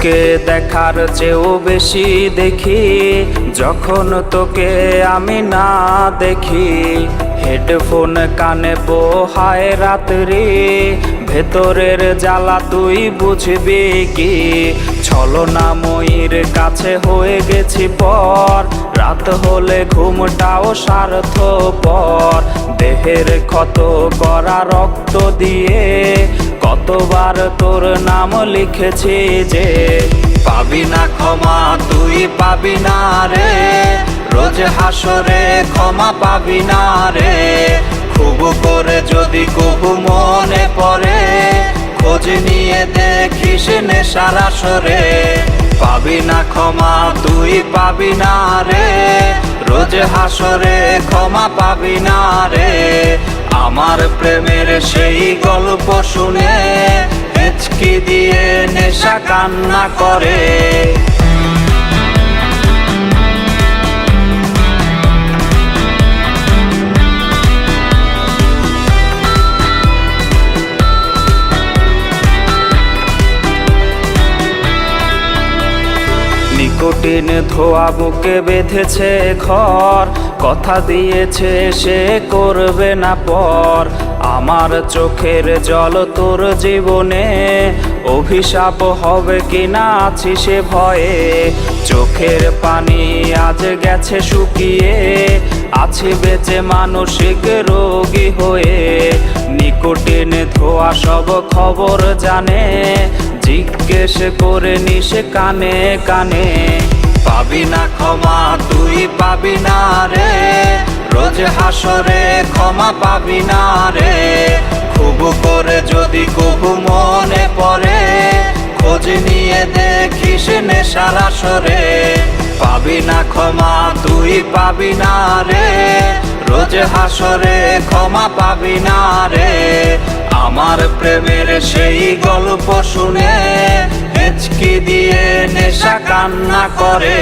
তোকে দেখার চেয়েও বেশি দেখি যখন তোকে আমি না দেখি। হেডফোন কানে পোহায় রাত্রি, ভেতরের জ্বালা তুই বুঝবি কি। ছলনাময়ীর কাছে হয়ে গেছি পর, রাত হলে ঘুমটাও স্বার্থপর। দেহের ক্ষত করা রক্ত দিয়ে কতবার তোর নাম লিখেছি যে, পাবি না ক্ষমা তুই পাবি না রে, রোজ হাসরে ক্ষমা পাবি না রে। খুব করে যদি কবু মনে পড়ে, খোঁজ নিয়ে দেখিস নেশার আসরে। পাবি না ক্ষমা তুই পাবি না রে, রোজ হাসরে ক্ষমা পাবি না রে। আমার প্রেমের সেই গল্প শুনে হেঁচকি দিয়ে নেশা কান্না করে। নিকোটিন ধোয়া বুকে বেঁধেছে ঘর, কথা দিয়েছে সে করবে না পর। আমার চোখের জল তোর জীবনে অভিশাপ হবে কিনা আছি সে ভয়ে। চোখের পানি আজ গেছে শুকিয়ে, আছি বেঁচে মানসিক রোগী হয়ে। নিকোটিন ধোয়া সব খবর জানে, জিজ্ঞেস করে নিস কানে কানে। পাবি না ক্ষমা তুই পাবি না রে, রোজ হাসরে ক্ষমা পাবি না রে। খুব করে যদি কবু মনে পড়ে, খোঁজ নিয়ে দেখিস নেশার আসরে। পাবি না ক্ষমা তুই পাবি না রে, রোজ হাসরে ক্ষমা পাবি না রে। আমার প্রেমের সেই গল্প শুনে হেঁচকি দিয়ে নেশা কান্না করে।